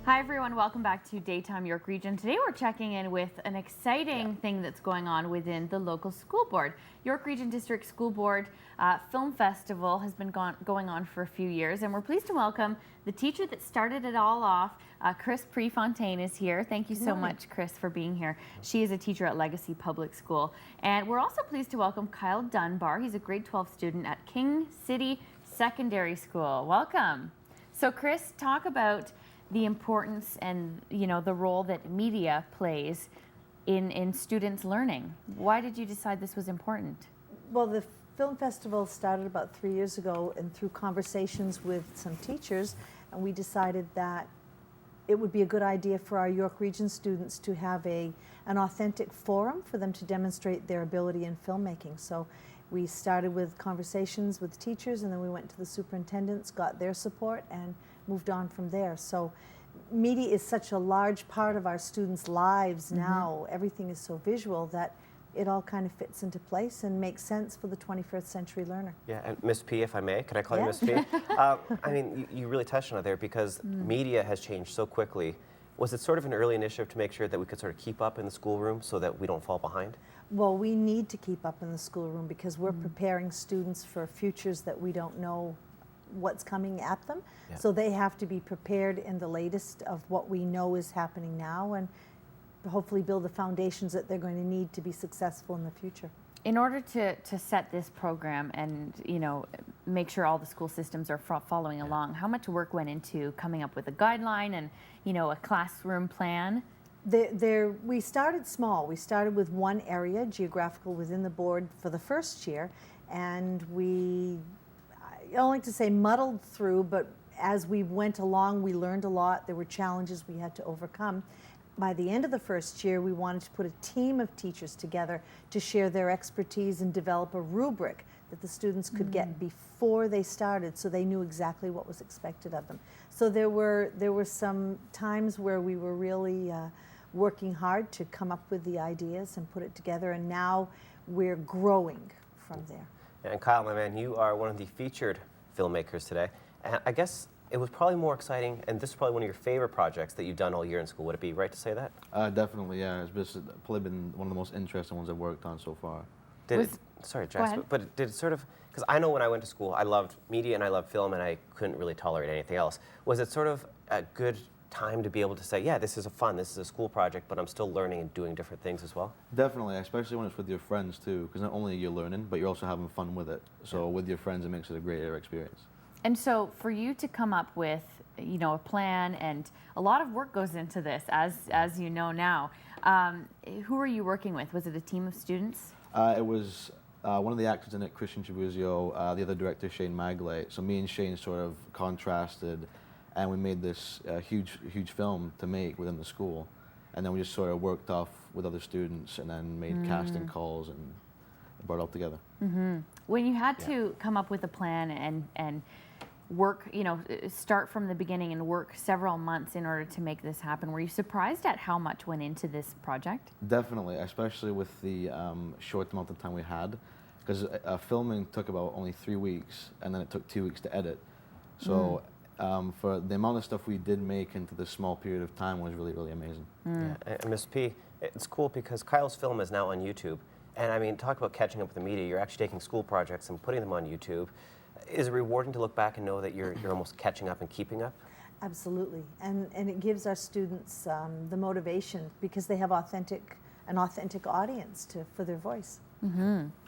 Hi everyone, welcome back to Daytime York Region. Today we're checking in with an exciting thing that's going on within the local school board. York Region District School Board Film Festival has been going on for a few years, and we're pleased to welcome the teacher that started it all off. Chris Prefontaine is here. Thank you so much, Chris, for being here. She is a teacher at Legacy Public School. And we're also pleased to welcome Kyle Dunbar. He's a grade 12 student at King City Secondary School. Welcome. So Chris, talk about the importance and the role that media plays in students' learning. Why did you decide this was important? Well, the film festival started about 3 years ago, and through conversations with some teachers, and we decided that it would be a good idea for our York Region students to have an authentic forum for them to demonstrate their ability in filmmaking. So we started with conversations with teachers, and then we went to the superintendents, got their support, and moved on from there. So media is such a large part of our students' lives now. Everything is so visual that it all kind of fits into place and makes sense for the 21st century learner. Yeah, and Miss P, if I may, can I call you Miss P? I mean, you really touched on it there because media has changed so quickly. Was it sort of an early initiative to make sure that we could sort of keep up in the schoolroom so that we don't fall behind? Well, we need to keep up in the schoolroom because we're preparing students for futures that we don't know what's coming at them. Yeah. So they have to be prepared in the latest of what we know is happening now, and hopefully build the foundations that they're going to need to be successful in the future. In order to set this program and make sure all the school systems are following along, how much work went into coming up with a guideline and a classroom plan? We started small. We started with one area, geographical, within the board for the first year, and I don't like to say muddled through, but as we went along, we learned a lot. There were challenges we had to overcome. By the end of the first year, we wanted to put a team of teachers together to share their expertise and develop a rubric that the students could get before they started, so they knew exactly what was expected of them. So there were some times where we were really working hard to come up with the ideas and put it together, and now we're growing from there. And Kyle, my man, you are one of the featured filmmakers today. And I guess it was probably more exciting, and this is probably one of your favorite projects that you've done all year in school. Would it be right to say that? Definitely, yeah. It's probably been one of the most interesting ones I've worked on so far. Sorry, Jax, but did it sort of, because I know when I went to school, I loved media and I loved film, and I couldn't really tolerate anything else. Was it sort of a good time to be able to say, yeah, this is this is a school project, but I'm still learning and doing different things as well? Definitely, especially when it's with your friends too, because not only are you learning, but you're also having fun with it. So with your friends, it makes it a great experience. And so for you to come up with, a plan, and a lot of work goes into this, as you know now. Who are you working with? Was it a team of students? It was one of the actors in it, Christian Tribuzio, the other director, Shane Magley. So me and Shane sort of contrasted, and we made this huge film to make within the school. And then we just sort of worked off with other students and then made casting calls and brought it all together. When you had to come up with a plan and work, start from the beginning and work several months in order to make this happen, were you surprised at how much went into this project? Definitely, especially with the short amount of time we had, because filming took about only 3 weeks, and then it took 2 weeks to edit. So for the amount of stuff we did make into this small period of time was really, really amazing. Yeah. And Ms. P, it's cool because Kyle's film is now on YouTube. And I mean, talk about catching up with the media. You're actually taking school projects and putting them on YouTube. Is it rewarding to look back and know that you're almost catching up and keeping up? Absolutely, and it gives our students the motivation because they have an authentic audience for their voice.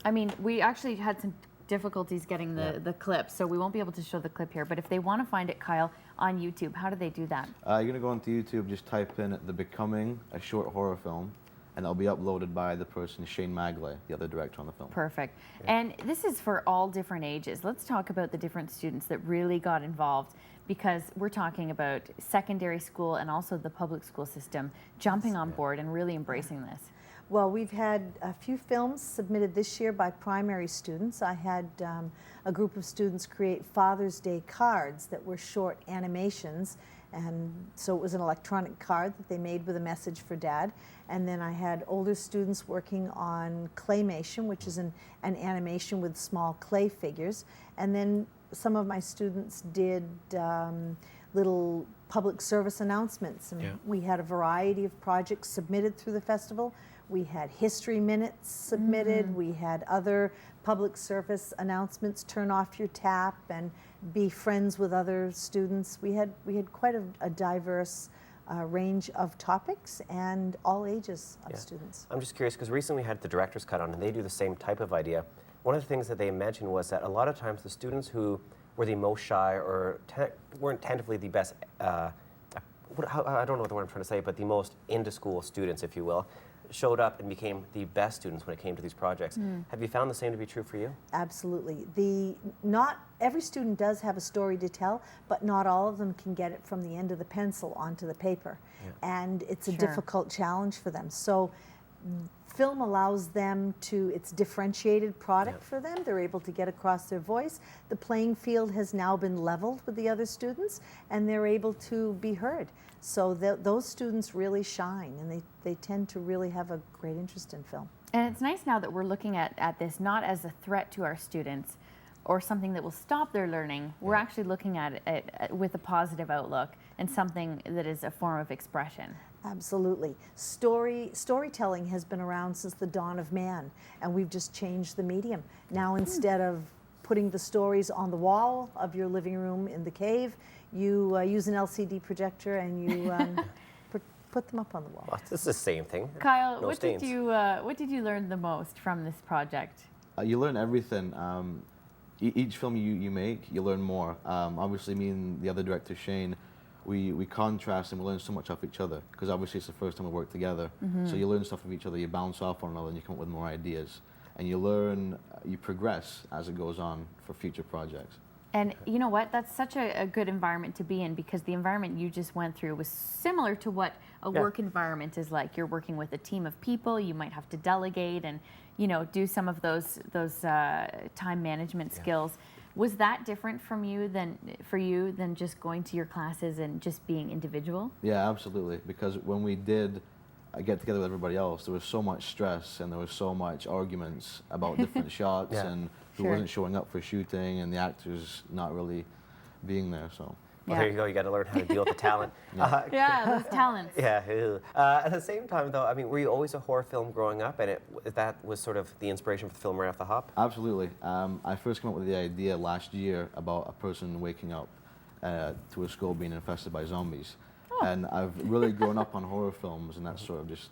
I mean, we actually had some difficulties getting the clip, so we won't be able to show the clip here, but if they want to find it, Kyle, on YouTube, how do they do that? You're going to go onto YouTube, just type in The Becoming, a short horror film, and it'll be uploaded by the person, Shane Magley, the other director on the film. Perfect. Yeah. And this is for all different ages. Let's talk about the different students that really got involved, because we're talking about secondary school and also the public school system jumping on board and really embracing this. Well, we've had a few films submitted this year by primary students. I had a group of students create Father's Day cards that were short animations, and so it was an electronic card that they made with a message for Dad. And then I had older students working on claymation, which is an animation with small clay figures. And then some of my students did little public service announcements. And we had a variety of projects submitted through the festival. We had history minutes submitted. We had other public service announcements, turn off your tap and be friends with other students. We had quite a diverse range of topics and all ages of students. I'm just curious because recently we had the director's cut on and they do the same type of idea. One of the things that they mentioned was that a lot of times the students who were the most shy or weren't tentatively the best, I don't know the word I'm trying to say, but the most into school students, if you will, showed up and became the best students when it came to these projects. Have you found the same to be true for you? Absolutely. Not every student does have a story to tell, but not all of them can get it from the end of the pencil onto the paper. And it's a difficult challenge for them. So film allows them to, it's differentiated product for them. They're able to get across their voice. The playing field has now been leveled with the other students and they're able to be heard. So those students really shine and they tend to really have a great interest in film. And it's nice now that we're looking at this not as a threat to our students or something that will stop their learning. We're actually looking at it with a positive outlook and something that is a form of expression. Absolutely. Storytelling has been around since the dawn of man, and we've just changed the medium. Now instead of putting the stories on the wall of your living room in the cave, you use an LCD projector and you put them up on the wall. Well, it's the same thing. Kyle, No what stains. did you learn the most from this project? You learn everything. Each film you make, you learn more. Obviously, me and the other director, Shane, we contrast and we learn so much off each other because obviously it's the first time we work together. So you learn stuff from each other, you bounce off one another and you come up with more ideas. And you learn, you progress as it goes on for future projects. And you know what? That's such a good environment to be in because the environment you just went through was similar to what a work environment is like. You're working with a team of people. You might have to delegate and, you know, do some of those time management skills. Was that different for you than just going to your classes and just being individual? Yeah, absolutely. Because when we did get together with everybody else, there was so much stress and there was so much arguments about different shots and who wasn't showing up for shooting and the actors not really being there. So. Well, there you go. You got to learn how to deal with the talent. Those talents. At the same time, though, I mean, were you always a horror film growing up, and that was sort of the inspiration for the film right off the hop? Absolutely. I first came up with the idea last year about a person waking up to a school being infested by zombies. And I've really grown up on horror films, and that's sort of just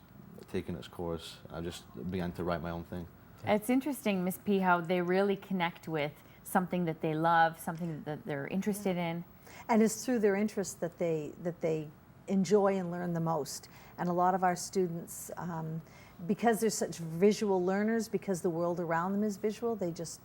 taken its course. I just began to write my own thing. It's interesting, Ms. P, how they really connect with something that they love, something that they're interested in. And it's through their interest that they enjoy and learn the most. And a lot of our students, because they're such visual learners, because the world around them is visual, they just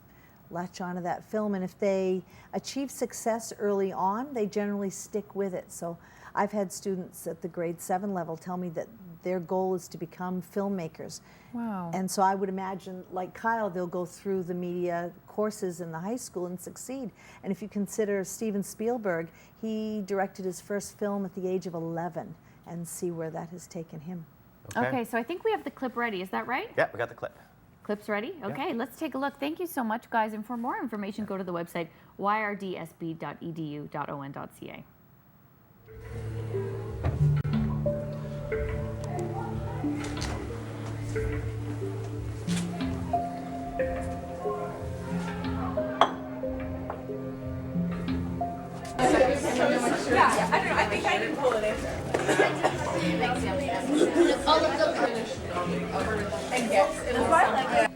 latch onto that film. And if they achieve success early on, they generally stick with it. So I've had students at the grade 7 level tell me that their goal is to become filmmakers. Wow. And so I would imagine, like Kyle, they'll go through the media courses in the high school and succeed. And if you consider Steven Spielberg, he directed his first film at the age of 11 and see where that has taken him. Okay, so I think we have the clip ready. Is that right? Yeah, we got the clip. Clip's ready? Okay, let's take a look. Thank you so much, guys. And for more information, go to the website yrdsb.edu.on.ca. Yeah, I don't know. I think I can pull it in. And yes, it was like that.